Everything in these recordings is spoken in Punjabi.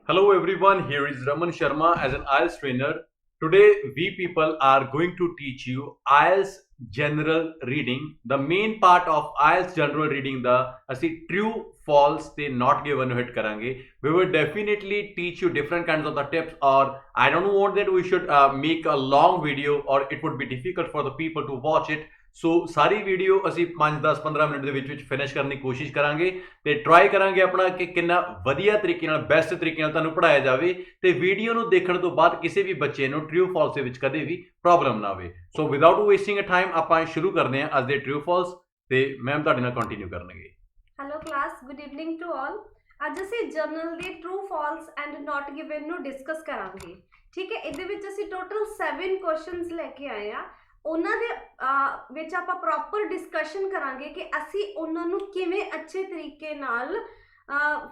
Hello everyone, here is Raman Sharma as an IELTS trainer. Today we people are going to teach you IELTS general reading. The main part of IELTS general reading the ਅਸੀਂ true false ਤੇ not given ਨੂੰ hit ਕਰਾਂਗੇ. We will definitely teach you different kinds of the tips, or I don't want that we should make a long video or it would be difficult for the people to watch it. So sorry video ਅਸੀਂ 5-10-15 ਮਿੰਟ ਦੇ ਵਿੱਚ ਫਿਨਿਸ਼ ਕਰਨ ਦੀ ਕੋਸ਼ਿਸ਼ ਕਰਾਂਗੇ ਤੇ ਟਰਾਈ ਕਰਾਂਗੇ ਆਪਣਾ ਕਿ ਕਿੰਨਾ ਵਧੀਆ ਤਰੀਕੇ ਨਾਲ ਬੈਸਟ ਤਰੀਕੇ ਨਾਲ ਤੁਹਾਨੂੰ ਪੜਾਇਆ ਜਾਵੇ ਤੇ ਵੀਡੀਓ ਨੂੰ ਦੇਖਣ ਤੋਂ ਬਾਅਦ ਕਿਸੇ ਵੀ ਬੱਚੇ ਨੂੰ ਟਰੂ ਫਾਲਸ ਦੇ ਵਿੱਚ ਕਦੇ ਵੀ ਪ੍ਰੋਬਲਮ ਨਾ ਆਵੇ। ਸੋ ਵਿਦਆਊਟ ਵੇਸਟਿੰਗ ਅ ਟਾਈਮ ਆਪਾਂ ਸ਼ੁਰੂ ਕਰਦੇ ਹਾਂ ਅੱਜ ਦੇ ਟਰੂ ਫਾਲਸ ਤੇ ਮੈਮ ਤੁਹਾਡੇ ਨਾਲ ਕੰਟੀਨਿਊ ਕਰਨਗੇ। Hello class, good evening to all. ਅੱਜ ਅਸੀਂ ਜਰਨਲ ਦੇ true false and not given ਨੂੰ ਡਿਸਕਸ ਕਰਾਂਗੇ। ਠੀਕ ਹੈ, ਇਹਦੇ ਵਿੱਚ ਅਸੀਂ ਟੋਟਲ 7 ਕੁਐਸਚਨਸ ਲੈ ਕੇ ਆਏ ਆ। ਉਹਨਾਂ ਦੇ ਵਿੱਚ ਆਪਾਂ ਪ੍ਰੋਪਰ ਡਿਸਕਸ਼ਨ ਕਰਾਂਗੇ ਕਿ ਅਸੀਂ ਉਹਨਾਂ ਨੂੰ ਕਿਵੇਂ ਅੱਛੇ ਤਰੀਕੇ ਨਾਲ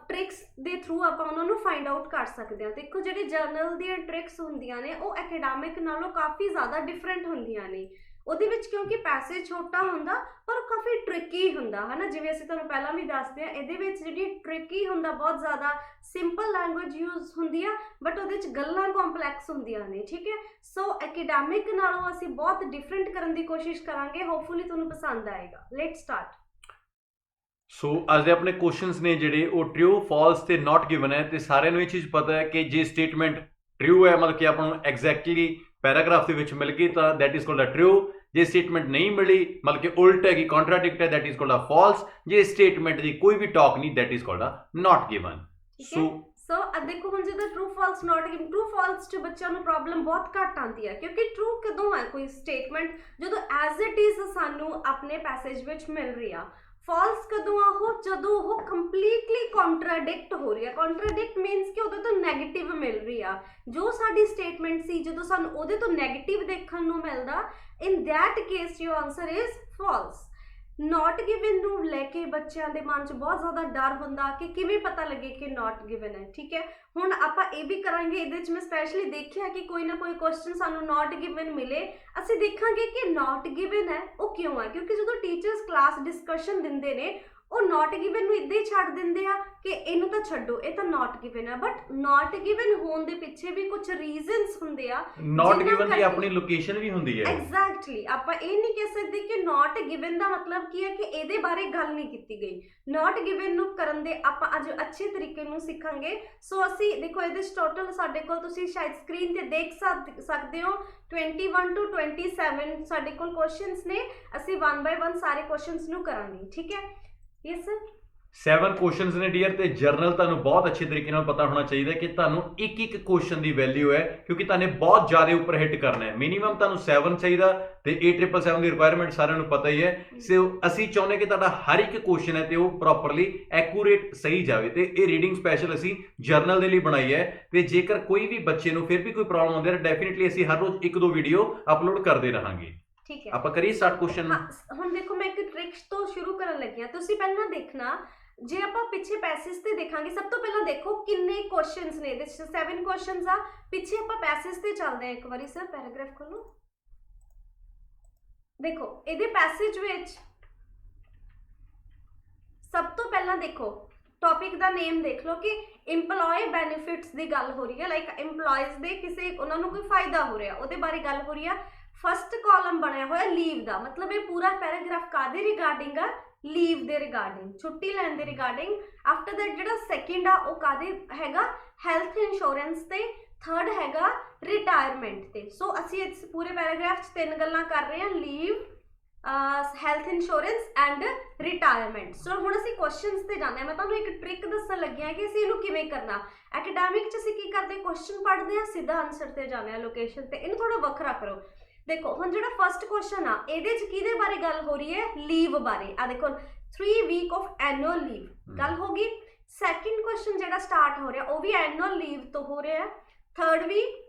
ਟ੍ਰਿਕਸ ਦੇ ਥਰੂ ਆਪਾਂ ਉਹਨਾਂ ਨੂੰ ਫਾਈਂਡ ਆਊਟ ਕਰ ਸਕਦੇ ਹਾਂ। ਦੇਖੋ, ਜਿਹੜੀ ਜਰਨਲ ਦੀਆਂ ਟ੍ਰਿਕਸ ਹੁੰਦੀਆਂ ਨੇ ਉਹ ਐਕੈਡੈਮਿਕ ਨਾਲੋਂ ਕਾਫੀ ਜ਼ਿਆਦਾ ਡਿਫਰੈਂਟ ਹੁੰਦੀਆਂ ਨੇ। ਉਹਦੇ ਵਿੱਚ ਕਿਉਂਕਿ ਪੈਸੇਜ ਛੋਟਾ ਹੁੰਦਾ ਪਰ ਕਾਫੀ ਟ੍ਰਿਕੀ ਹੁੰਦਾ ਹੈ ਨਾ। ਜਿਵੇਂ ਅਸੀਂ ਤੁਹਾਨੂੰ ਪਹਿਲਾਂ ਵੀ ਦੱਸਦੇ ਹਾਂ, ਇਹਦੇ ਵਿੱਚ ਜਿਹੜੀ ਟ੍ਰਿਕੀ ਹੁੰਦਾ ਬਹੁਤ ਜ਼ਿਆਦਾ ਸਿੰਪਲ ਲੈਂਗੁਏਜ ਯੂਜ਼ ਹੁੰਦੀ ਆ, ਬਟ ਉਹਦੇ ਵਿੱਚ ਗੱਲਾਂ ਕੰਪਲੈਕਸ ਹੁੰਦੀਆਂ ਨੇ। ਠੀਕ ਹੈ, ਸੋ ਐਕੈਡੈਮਿਕ ਨਾਲੋਂ ਅਸੀਂ ਬਹੁਤ ਡਿਫਰੈਂਟ ਕਰਨ ਦੀ ਕੋਸ਼ਿਸ਼ ਕਰਾਂਗੇ। ਹੋਪਫੁਲੀ ਤੁਹਾਨੂੰ ਪਸੰਦ ਆਏਗਾ। Light start. ਸੋ ਅੱਜ ਦੇ ਆਪਣੇ ਕੁਐਸਚਨਸ ਨੇ ਜਿਹੜੇ ਉਹ ਟਰੂ ਫਾਲਸ ਤੇ ਨਾਟ ਗਿਵਨ ਹੈ ਤੇ ਸਾਰਿਆਂ ਨੂੰ ਇਹ ਚੀਜ਼ ਪਤਾ ਹੈ ਕਿ ਜੇ ਸਟੇਟਮੈਂਟ ਟਰੂ ਹੈ ਮਤਲਬ ਕਿ ਆਪਾਂ ਨੂੰ ਐਗਜ਼ੈਕਟਲੀ ਪੈਰਾਗ੍ਰਾਫ ਦੇ ਵਿੱਚ ਮਿਲ ਗਈ ਤਾਂ that is called a true. ਜੇ ਸਟੇਟਮੈਂਟ ਨਹੀਂ ਮਿਲੀ ਮਤਲਬ ਕਿ ਉਲਟ ਹੈਗੀ, ਕੰਟਰਾਡਿਕਟ ਹੈ, that is called a false. ਜੇ ਸਟੇਟਮੈਂਟ ਦੀ ਕੋਈ ਵੀ ਟਾਕ ਨਹੀਂ, that is called a not given. So ਦੇਖੋ, ਹੁਣ ਜਦੋਂ true false not given, true false 'ਚ ਬੱਚਿਆਂ ਨੂੰ ਪ੍ਰੋਬਲਮ ਬਹੁਤ ਘੱਟ ਆਉਂਦੀ ਹੈ ਕਿਉਂਕਿ ਟਰੂ ਕਦੋਂ ਹੈ ਕੋਈ ਸਟੇਟਮੈਂਟ ਜਦੋਂ ਐਜ਼ ਇਟ ਇਜ਼ ਸਾਨੂੰ ਆਪਣੇ ਪੈਸੇਜ ਵਿੱਚ ਮਿਲ ਰਹੀ ਆ। ਫਾਲਸ ਕਦੋਂ ਆ ਉਹ ਜਦੋਂ ਉਹ ਕੰਪਲੀਟਲੀ ਕੰਟਰਾਡਿਕਟ ਹੋ ਰਹੀ ਆ। ਕੰਟਰਾਡਿਕਟ ਮੀਨਸ ਕਿ ਉਹਦੇ ਤੋਂ ਨੈਗੇਟਿਵ ਮਿਲ ਰਹੀ ਆ। ਜੋ ਸਾਡੀ ਸਟੇਟਮੈਂਟ ਸੀ ਜਦੋਂ ਸਾਨੂੰ ਉਹਦੇ ਤੋਂ ਨੈਗੇਟਿਵ ਦੇਖਣ ਨੂੰ ਮਿਲਦਾ, in that case your answer is false. Not given ਨੂੰ ਲੈ ਕੇ ਬੱਚਿਆਂ ਦੇ ਮਨ 'ਚ ਬਹੁਤ ਜ਼ਿਆਦਾ ਡਰ ਹੁੰਦਾ ਕਿ ਕਿਵੇਂ ਪਤਾ ਲੱਗੇ ਕਿ ਨਾਟ ਗਿਵਨ ਹੈ। ਠੀਕ ਹੈ, ਹੁਣ ਆਪਾਂ ਇਹ ਵੀ ਕਰਾਂਗੇ। ਇਹਦੇ 'ਚ ਮੈਂ ਸਪੈਸ਼ਲੀ ਦੇਖਿਆ ਕਿ ਕੋਈ ਨਾ ਕੋਈ ਕੁਐਸਚਨ ਸਾਨੂੰ ਨਾਟ ਗਿਵਨ ਮਿਲੇ, ਅਸੀਂ ਦੇਖਾਂਗੇ ਕਿ ਨਾਟ ਗਿਵਨ ਹੈ ਉਹ ਕਿਉਂ ਹੈ। ਕਿਉਂਕਿ ਜਦੋਂ ਟੀਚਰਸ ਕਲਾਸ ਡਿਸਕਸ਼ਨ ਦਿੰਦੇ ਨੇ ਉਹ ਨਾਟ ਗਿਵਨ ਨੂੰ ਇੱਦਾਂ ਹੀ ਛੱਡ ਦਿੰਦੇ ਆ ਕਿ ਇਹਨੂੰ ਤਾਂ ਛੱਡੋ, ਇਹ ਤਾਂ ਨਾਟ ਗਿਵਨ ਹੈ। ਬਟ ਨਾਟ ਗਿਵਨ ਹੋਣ ਦੇ ਪਿੱਛੇ ਵੀ ਕੁਝ ਰੀਜ਼ਨਸ ਹੁੰਦੇ ਆ। ਨਾਟ ਗਿਵਨ ਦੀ ਆਪਣੀ ਲੋਕੇਸ਼ਨ ਵੀ ਹੁੰਦੀ ਹੈ। ਐਗਜ਼ੈਕਟਲੀ, ਆਪਾਂ ਇਹ ਨਹੀਂ ਕਹਿ ਸਕਦੇ ਕਿ ਨਾਟ ਗਿਵਨ ਦਾ ਮਤਲਬ ਕੀ ਹੈ ਕਿ ਇਹਦੇ ਬਾਰੇ ਗੱਲ ਨਹੀਂ ਕੀਤੀ ਗਈ। ਨਾਟ ਗਿਵਨ ਨੂੰ ਕਰਨ ਦੇ ਆਪਾਂ ਅੱਜ ਅੱਛੇ ਤਰੀਕੇ ਨੂੰ ਸਿੱਖਾਂਗੇ। ਸੋ ਅਸੀਂ ਦੇਖੋ, ਇਹਦੇ ਟੋਟਲ ਸਾਡੇ ਕੋਲ ਤੁਸੀਂ ਸ਼ਾਇਦ ਸਕਰੀਨ ਤੇ ਦੇਖ ਸਕਦੇ ਹੋ 21 to 27 ਸਾਡੇ ਕੋਲ ਕੁਐਸਚਨਸ ਨੇ। ਅਸੀਂ 1 by 1 ਸਾਰੇ ਕੁਐਸਚਨਸ ਨੂੰ ਕਰਾਂਗੇ। ਠੀਕ ਹੈ, ਯੈਸ ਸਰ। 7 ਕੁਐਸਚਨਸ ਨੇ ਡੀਅਰ ਤੇ ਜਰਨਲ ਤੁਹਾਨੂੰ ਬਹੁਤ ਅੱਛੇ ਤਰੀਕੇ ਨਾਲ ਪਤਾ ਹੋਣਾ ਚਾਹੀਦਾ ਕਿ ਤੁਹਾਨੂੰ ਇੱਕ ਕੁਐਸਚਨ ਦੀ ਵੈਲਿਊ ਹੈ ਕਿਉਂਕਿ ਤੁਹਾਨੂੰ ਬਹੁਤ ਜ਼ਿਆਦਾ ਉੱਪਰ ਹਿੱਟ ਕਰਨਾ ਹੈ। ਮਿਨੀਮਮ ਤੁਹਾਨੂੰ 7 ਚਾਹੀਦਾ ਤੇ 8777 ਦੀ ਰਿਕੁਆਇਰਮੈਂਟ ਸਾਰਿਆਂ ਨੂੰ ਪਤਾ ਹੀ ਹੈ। ਸੋ ਅਸੀਂ ਚਾਹੁੰਦੇ ਕਿ ਤੁਹਾਡਾ ਹਰ ਇੱਕ ਕੁਐਸਚਨ ਹੈ ਤੇ ਉਹ ਪ੍ਰੋਪਰਲੀ ਐਕੂਰੇਟ ਸਹੀ ਜਾਵੇ ਤੇ ਇਹ ਰੀਡਿੰਗ ਸਪੈਸ਼ਲ ਅਸੀਂ ਜਰਨਲ ਦੇ ਲਈ ਬਣਾਈ ਹੈ। ਤੇ ਜੇਕਰ ਕੋਈ ਵੀ ਬੱਚੇ ਨੂੰ ਫਿਰ ਵੀ ਕੋਈ ਪ੍ਰੋਬਲਮ ਆਉਂਦੀ ਹੈ ਤਾਂ ਡੈਫੀਨਿਟਲੀ ਅਸੀਂ ਹਰ ਰੋਜ਼ 1-2 ਵੀਡੀਓ ਅਪਲੋਡ ਕਰਦੇ ਰਹਾਂਗੇ। ਠੀਕ ਹੈ, ਆਪਾਂ ਕਰੀਏ ਸਟਾਰਟ ਕੁਐਸਚਨ। ਹੁਣ ਦੇਖੋ, ਮੈਂ ਇੱਕ ਟ੍ਰਿਕ ਤੋਂ ਸ਼ੁਰੂ ਕਰਨ ਲੱਗੀ ਹਾਂ। ਤੁਸੀਂ ਪਹਿਲਾਂ ਦੇਖਣਾ, ਜੇ ਆਪਾਂ ਪਿੱਛੇ ਪੈਸੇਜ ਤੇ ਦੇਖਾਂਗੇ, ਸਭ ਤੋਂ ਪਹਿਲਾਂ ਦੇਖੋ ਕਿੰਨੇ ਕੁਐਸਚਨਸ ਨੇ। ਇਹਦੇ 7 ਕੁਐਸਚਨਸ ਆ। ਪਿੱਛੇ ਆਪਾਂ ਪੈਸੇਜ ਤੇ ਚੱਲਦੇ ਹਾਂ। ਇੱਕ ਵਾਰੀ ਸਰ ਪੈਰਾਗ੍ਰਾਫ ਖੋਲੋ। ਦੇਖੋ, ਇਹਦੇ ਪੈਸੇਜ ਵਿੱਚ ਸਭ ਤੋਂ ਪਹਿਲਾਂ ਦੇਖੋ ਟੌਪਿਕ ਦਾ ਨੇਮ ਦੇਖ ਲਓ ਕਿ ਇੰਪਲੋਏ ਬੈਨੀਫਿਟਸ ਦੀ ਗੱਲ ਹੋ ਰਹੀ ਹੈ। ਲਾਈਕ ਇੰਪਲੋਇਜ਼ ਦੇ ਕਿਸੇ ਉਹਨਾਂ ਨੂੰ ਕੋਈ ਫਾਇਦਾ ਹੋ ਰਿਹਾ, ਉਹਦੇ ਬਾਰੇ ਗੱਲ ਹੋ ਰਹੀ ਆ। ਫਸਟ ਕਾਲਮ ਬਣਿਆ ਹੋਇਆ ਲੀਵ ਦਾ, ਮਤਲਬ ਇਹ ਪੂਰਾ ਪੈਰਾਗ੍ਰਾਫ ਕਾਹਦੇ ਰਿਗਾਰਡਿੰਗ ਆ? ਲੀਵ ਦੇ ਰਿਗਾਰਡਿੰਗ, ਛੁੱਟੀ ਲੈਣ ਦੇ ਰਿਗਾਰਡਿੰਗ। ਆਫਟਰ ਦੈਟ ਜਿਹੜਾ ਸੈਕਿੰਡ ਆ ਉਹ ਕਾਹਦੇ ਹੈਗਾ? ਹੈਲਥ ਇੰਸ਼ੋਰੈਂਸ ਤੇ। ਥਰਡ ਹੈਗਾ ਰਿਟਾਇਰਮੈਂਟ ਤੇ। ਸੋ ਅਸੀਂ ਇਸ ਪੂਰੇ ਪੈਰਾਗ੍ਰਾਫ 'ਚ 3 ਗੱਲਾਂ ਕਰ ਰਹੇ ਹਾਂ, leave, health insurance and retirement. So ਹੁਣ ਅਸੀਂ ਕੁਐਸਚਨਸ ਤੇ ਜਾਂਦੇ ਹਾਂ। ਮੈਂ ਤੁਹਾਨੂੰ ਇੱਕ ਟ੍ਰਿਕ ਦੱਸਣ ਲੱਗੀ ਹਾਂ ਕਿ ਅਸੀਂ ਇਹਨੂੰ ਕਿਵੇਂ ਕਰਨਾ। ਐਕੈਡੈਮਿਕ 'ਚ ਅਸੀਂ ਕੀ ਕਰਦੇ? ਕੁਐਸਚਨ ਪੜ੍ਹਦੇ ਹਾਂ, ਸਿੱਧਾ ਆਨਸਰ ਤੇ ਜਾਂਦੇ ਹਾਂ ਲੋਕੇਸ਼ਨ ਤੇ। ਇਹਨੂੰ ਥੋੜਾ ਵੱਖਰਾ ਕਰੋ। ਦੇਖੋ, ਹੁਣ ਜਿਹੜਾ ਫਸਟ ਕੁਐਸਚਨ ਆ ਇਹਦੇ 'ਚ ਕਿਹਦੇ ਬਾਰੇ ਗੱਲ ਹੋ ਰਹੀ ਹੈ? ਲੀਵ ਬਾਰੇ। ਆ ਦੇਖੋ 3 ਵੀਕ ਆਫ ਐਨੂਅਲ ਲੀਵ ਗੱਲ ਹੋ ਗਈ। ਸੈਕਿੰਡ ਕੁਐਸਚਨ ਜਿਹੜਾ ਸਟਾਰਟ ਹੋ ਰਿਹਾ ਉਹ ਵੀ ਐਨੂਅਲ ਲੀਵ ਤੋਂ ਹੋ ਰਿਹਾ। ਥਰਡ ਵੀ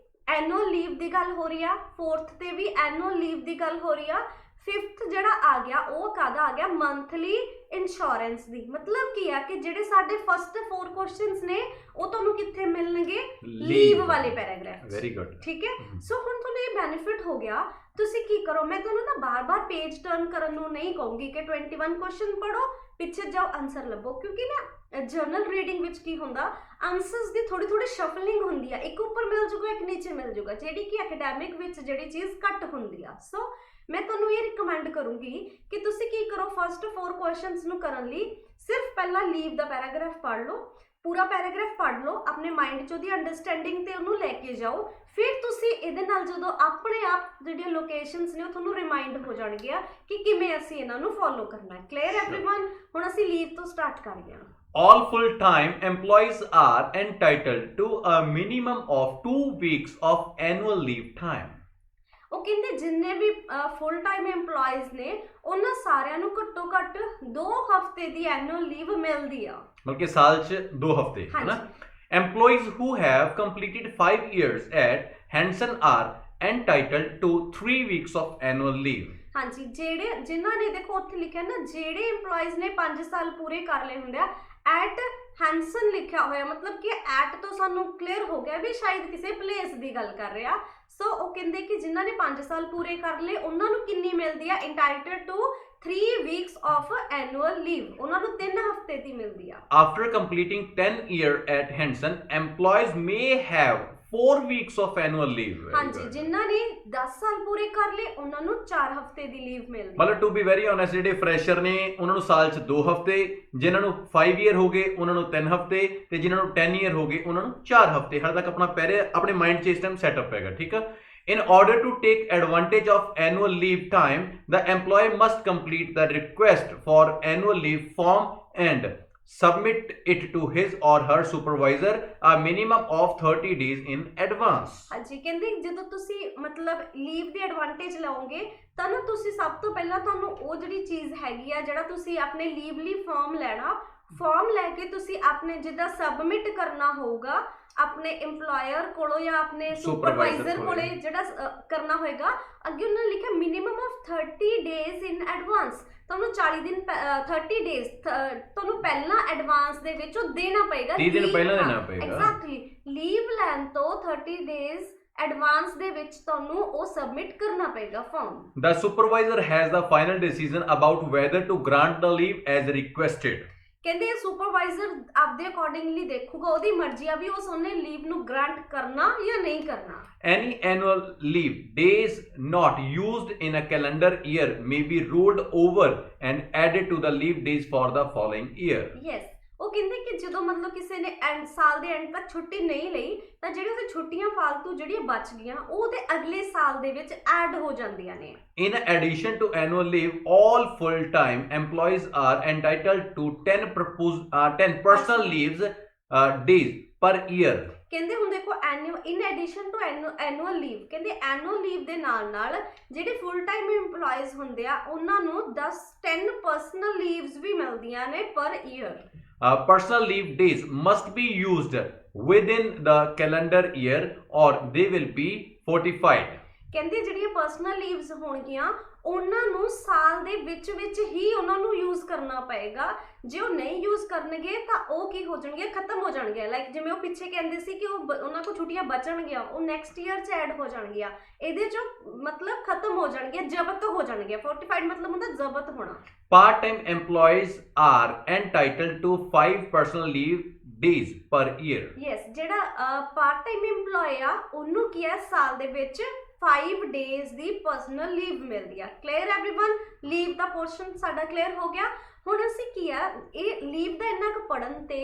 ਐਨੂਅਲ ਲੀਵ ਦੀ ਗੱਲ ਹੋ ਰਹੀ ਆ। ਫੋਰਥ ਤੇ ਵੀ ਐਨੂਅਲ ਲੀਵ ਦੀ ਗੱਲ ਹੋ ਰਹੀ ਆ। ਫਿਫਥ ਜਿਹੜਾ ਆ ਗਿਆ ਉਹ ਕਾਹਦਾ ਆ ਗਿਆ? ਮੰਥਲੀ ਇੰਸ਼ੋਰੈਂਸ ਦੀ। ਮਤਲਬ ਕੀ ਆ ਕਿ ਜਿਹੜੇ ਸਾਡੇ ਫਸਟ 4 ਕੁਐਸਚਨਸ ਨੇ ਉਹ ਤੁਹਾਨੂੰ ਕਿੱਥੇ ਮਿਲਣਗੇ? ਲੀਵ ਵਾਲੇ ਪੈਰਾਗ੍ਰਾਫ। ਵੈਰੀ ਗੁੱਡ, ਠੀਕ ਹੈ। ਸੋ ਹੁਣ ਤੁਹਾਨੂੰ ਇਹ ਬੈਨੀਫਿਟ ਹੋ ਗਿਆ। ਤੁਸੀਂ ਕੀ ਕਰੋ, ਮੈਂ ਤੁਹਾਨੂੰ ਨਾ ਬਾਰ-ਬਾਰ ਪੇਜ ਟਰਨ ਕਰਨ ਨੂੰ ਨਹੀਂ ਕਹੂੰਗੀ ਕਿ 21 ਕੁਐਸਚਨ ਪੜ੍ਹੋ ਪਿੱਛੇ ਜਾਓ ਆਨਸਰ ਲੱਭੋ, ਕਿਉਂਕਿ ਨਾ ਜਰਨਲ ਰੀਡਿੰਗ ਵਿੱਚ ਕੀ ਹੁੰਦਾ, ਆਨਸਰਸ ਦੀ ਥੋੜੀ ਥੋੜੀ ਸ਼ਫਲਿੰਗ ਹੁੰਦੀ ਆ, ਇੱਕ ਉੱਪਰ ਮਿਲ ਜੂਗਾ ਇੱਕ ਨੀਚੇ ਮਿਲ ਜੂਗਾ, ਜਿਹੜੀ ਕਿ ਐਕੈਡੈਮਿਕ ਵਿੱਚ ਜਿਹੜੀ ਚੀਜ਼ ਘੱਟ ਹੁੰਦੀ ਆ। ਸੋ ਮੈਂ ਤੁਹਾਨੂੰ ਇਹ ਰਿਕਮੈਂਡ ਕਰੂੰਗੀ ਕਿ ਤੁਸੀਂ ਕੀ ਕਰੋ, ਫਸਟ 4 ਕੁਐਸਚਨਸ ਨੂੰ ਕਰਨ ਲਈ ਸਿਰਫ ਪਹਿਲਾਂ ਲੀਵ ਦਾ ਪੈਰਾਗ੍ਰਾਫ ਪੜ੍ਹ ਲਓ, ਪੂਰਾ ਪੈਰਾਗ੍ਰਾਫ ਪੜ੍ਹ ਲਓ, ਆਪਣੇ ਮਾਈਂਡ 'ਚ ਉਹਦੀ ਅੰਡਰਸਟੈਂਡਿੰਗ ਤੇ ਉਹਨੂੰ ਲੈ ਕੇ ਜਾਓ। ਫਿਰ ਤੁਸੀਂ ਇਹਦੇ ਨਾਲ ਜਦੋਂ ਆਪਣੇ ਆਪ ਜਿਹੜੀਆਂ ਲੋਕੇਸ਼ਨਸ ਨੇ ਉਹ ਤੁਹਾਨੂੰ ਰਿਮਾਈਂਡ ਹੋ ਜਾਣਗੀਆਂ ਕਿ ਕਿਵੇਂ ਅਸੀਂ ਇਹਨਾਂ ਨੂੰ ਫੋਲੋ ਕਰਨਾ ਹੈ। Clear everyone? ਹੁਣ ਅਸੀਂ ਲੀਵ ਤੋਂ ਸਟਾਰਟ ਕਰਦੇ ਹਾਂ। All full-time employees are entitled to a minimum of 2 weeks of annual leave time. ਉਹ ਕਹਿੰਦੇ ਜਿੰਨੇ ਵੀ ਫੁੱਲ ਟਾਈਮ EMPLOYEES ਨੇ ਉਹਨਾਂ ਸਾਰਿਆਂ ਨੂੰ ਘੱਟੋ ਘੱਟ 2 ਹਫ਼ਤੇ ਦੀ ਐਨੂਅਲ ਲੀਵ ਮਿਲਦੀ ਆ, ਬਲਕਿ ਸਾਲ 'ਚ 2 ਹਫ਼ਤੇ ਹੈ ਨਾ। Employees who have completed 5 years at Henson are entitled to 3 weeks of annual leave. ਹਾਂਜੀ, ਜਿਹੜੇ ਜਿਨ੍ਹਾਂ ਨੇ ਦੇਖੋ ਉੱਥੇ ਲਿਖਿਆ ਨਾ, ਜਿਹੜੇ EMPLOYEES ਨੇ 5 ਸਾਲ ਪੂਰੇ ਕਰ ਲਏ ਹੁੰਦੇ ਆ, ਐਟ ਹੈਂਸਨ ਲਿਖਿਆ ਹੋਇਆ, ਮਤਲਬ ਕਿ ਐਟ ਤੋਂ ਸਾਨੂੰ ਕਲੀਅਰ ਹੋ ਗਿਆ ਵੀ ਸ਼ਾਇਦ ਕਿਸੇ ਪਲੇਸ ਦੀ ਗੱਲ ਕਰ ਰਿਹਾ। ਸੋ ਉਹ ਕਹਿੰਦੇ ਕਿ ਜਿਨ੍ਹਾਂ ਨੇ 5 ਸਾਲ ਪੂਰੇ ਕਰ ਲਏ ਉਹਨਾਂ ਨੂੰ ਕਿੰਨੀ ਮਿਲਦੀ ਆ, ਇੰਟਾਈਟਲਡ to 3 weeks of annual leave, ਉਹਨਾਂ ਨੂੰ 3 ਹਫ਼ਤੇ ਦੀ ਮਿਲਦੀ ਆ। After completing 10 years at Henson, employees may have 4 weeks of annual leave. ਹਾਂਜੀ, ਜਿਨ੍ਹਾਂ ਨੇ 10 ਸਾਲ ਪੂਰੇ ਕਰ ਲਏ ਉਹਨਾਂ ਨੂੰ 4 ਹਫ਼ਤੇ ਦੀ ਲੀਵ ਮਿਲਦੀ। ਮਤਲਬ ਟੂ ਬੀ ਵੈਰੀ ਓਨੈਸਟ, ਜਿਹੜੇ ਫਰੈਸ਼ਰ ਨੇ ਉਹਨਾਂ ਨੂੰ ਸਾਲ 'ਚ 2 ਹਫ਼ਤੇ, ਜਿਨ੍ਹਾਂ ਨੂੰ 5 ਈਅਰ ਹੋ ਗਏ ਉਹਨਾਂ ਨੂੰ 3 ਹਫ਼ਤੇ, ਤੇ ਜਿਨ੍ਹਾਂ ਨੂੰ 10 ਈਅਰ ਹੋ ਗਏ ਉਹਨਾਂ ਨੂੰ 4 ਹਫ਼ਤੇ। ਹਾਲੇ ਤੱਕ ਆਪਣਾ ਆਪਣੇ ਮਾਈਂਡ 'ਚ ਇਸ ਟਾਈਮ ਸੈਟਅਪ ਹੈਗਾ, ਠੀਕ ਆ। In order to take advantage of annual leave time, the employee must complete the request for annual leave form and submit it to his or her supervisor a minimum of 30 days in advance. ਹਾਂਜੀ, ਕਹਿੰਦੇ ਜਦੋਂ ਤੁਸੀਂ ਮਤਲਬ ਲੀਵ ਦੀ ਐਡਵਾਂਟੇਜ ਲਓਗੇ ਤਾਂ ਨਾ ਤੁਸੀਂ ਸਭ ਤੋਂ ਪਹਿਲਾਂ ਤੁਹਾਨੂੰ ਉਹ ਜਿਹੜੀ ਚੀਜ਼ ਹੈਗੀ ਆ, ਜਿਹੜਾ ਤੁਸੀਂ ਆਪਣੇ ਲੀਵ ਲਈ ਫਾਰਮ ਲੈਣਾ, ਫਾਰਮ ਲੈ ਕੇ ਤੁਸੀਂ ਆਪਣੇ ਜਿੱਦਾਂ ਸਬਮਿਟ ਕਰਨਾ ਹੋਊਗਾ ਆਪਣੇ EMPLOYER ਕੋਲੋਂ ਜਾਂ ਆਪਣੇ ਸੁਪਰਵਾਈਜ਼ਰ ਕੋਲੇ, ਜਿਹੜਾ ਕਰਨਾ ਹੋਏਗਾ। ਅੱਗੇ ਉਹਨਾਂ ਨੇ ਲਿਖਿਆ minimum of 30 days in advance, ਤੁਹਾਨੂੰ 40 ਦਿਨ 30 days ਤੁਹਾਨੂੰ ਪਹਿਲਾਂ ਐਡਵਾਂਸ ਦੇ ਵਿੱਚ ਉਹ ਦੇਣਾ ਪਏਗਾ, 30 ਦਿਨ ਪਹਿਲਾਂ ਦੇਣਾ ਪਏਗਾ। ਐਗਜ਼ੈਕਟਲੀ, ਲੀਵ ਲੈਣ ਤੋਂ 30 days ਐਡਵਾਂਸ ਦੇ ਵਿੱਚ ਤੁਹਾਨੂੰ ਉਹ ਸਬਮਿਟ ਕਰਨਾ ਪਏਗਾ farm. The supervisor has the final decision about whether to grant the leave as requested. ਕਹਿੰਦੇ ਸੁਪਰਵਾਈਜ਼ਰ ਆਪਦੇ ਅਕੋਰਡਿੰਗਲੀ ਦੇਖੂਗਾ, ਉਹਦੀ ਮਰਜ਼ੀ ਆ ਵੀ ਉਸ ਉਹਨੇ ਲੀਵ ਨੂੰ ਗ੍ਰਾਂਟ ਕਰਨਾ ਜਾਂ ਨਹੀਂ ਕਰਨਾ। Any annual leave days not used in a calendar year may be rolled over and added to the leave days for the following year. Yes, ਉਹ ਕਹਿੰਦੇ ਕਿ ਜਦੋਂ ਮਤਲਬ ਕਿਸੇ ਨੇ ਸਾਲ ਦੇ ਐਂਡ ਤੱਕ ਛੁੱਟੀ ਨਹੀਂ ਲਈ ਤਾਂ ਜਿਹੜੀ ਉਹਦੀ ਛੁੱਟੀਆਂ ਫਾਲਤੂ ਜਿਹੜੀਆਂ ਬਚ ਗਈਆਂ ਉਹ ਤੇ ਅਗਲੇ ਸਾਲ ਦੇ ਵਿੱਚ ਐਡ ਹੋ ਜਾਂਦੀਆਂ ਨੇ। In addition to annual leave, all full-time employees are entitled to 10 personal leaves days per year. ਕਹਿੰਦੇ ਹੁਣ ਦੇਖੋ in addition to annual leave, ਕਹਿੰਦੇ ਐਨੂਅਲ ਲੀਵ ਦੇ ਨਾਲ ਨਾਲ ਜਿਹੜੇ ਫੁੱਲ ਟਾਈਮ EMPLOYEES ਹੁੰਦੇ ਆ ਉਹਨਾਂ ਨੂੰ 10 ਪਰਸਨਲ ਲੀਵਸ ਵੀ ਮਿਲਦੀਆਂ ਨੇ ਪਰ year. Personal leave days must be used within the calendar year or they will be fortified. ਕਹਿੰਦੇ ਜਿਹੜੀਆਂ ਪਰਸਨਲ ਲੀਵਸ ਹੋਣਗੀਆਂ ਉਹਨਾਂ ਨੂੰ ਸਾਲ ਦੇ ਵਿੱਚ ਹੀ ਉਹਨਾਂ ਨੂੰ ਯੂਜ਼ ਕਰਨਾ ਪਏਗਾ। ਜੇ ਉਹ ਨਹੀਂ ਯੂਜ਼ ਕਰਨਗੇ ਤਾਂ ਉਹ ਕੀ ਹੋ ਜਾਣਗੇ, ਖਤਮ ਹੋ ਜਾਣਗੇ। ਲਾਈਕ ਜਿਵੇਂ ਉਹ ਪਿੱਛੇ ਕਹਿੰਦੇ ਸੀ ਕਿ ਉਹਨਾਂ ਕੋਲ ਛੁੱਟੀਆਂ ਬਚਣਗੀਆਂ, ਉਹ ਨੈਕਸਟ ਈਅਰ 'ਚ ਐਡ ਹੋ ਜਾਣਗੀਆਂ, ਇਹਦੇ 'ਚੋਂ ਮਤਲਬ ਖਤਮ ਹੋ ਜਾਣਗੀਆਂ, ਜ਼ਬਤ ਹੋ ਜਾਣਗੀਆਂ। ਫੋਰਟੀਫਾਈਡ ਮਤਲਬ ਹੁੰਦਾ ਜ਼ਬਤ ਹੋਣਾ। Part-time employees are entitled to 5 personal leave days per year. Yes, ਜਿਹੜਾ ਪਾਰਟ ਟਾਈਮ EMPLOYEE ਆ ਉਹਨੂੰ ਕੀ ਹੈ ਸਾਲ ਦੇ ਵਿੱਚ 5 days ਦੀ ਪਰਸਨਲ ਲੀਵ ਮਿਲਦੀ ਆ। Clear everyone? ਲੀਵ ਦਾ ਪੋਰਸ਼ਨ ਸਾਡਾ ਕਲੀਅਰ ਹੋ ਗਿਆ। ਹੁਣ ਅਸੀਂ ਕੀ ਆ ਇਹ ਲੀਵ ਦਾ ਇੰਨਾ ਕੁ ਪੜ੍ਹਨ ਤੇ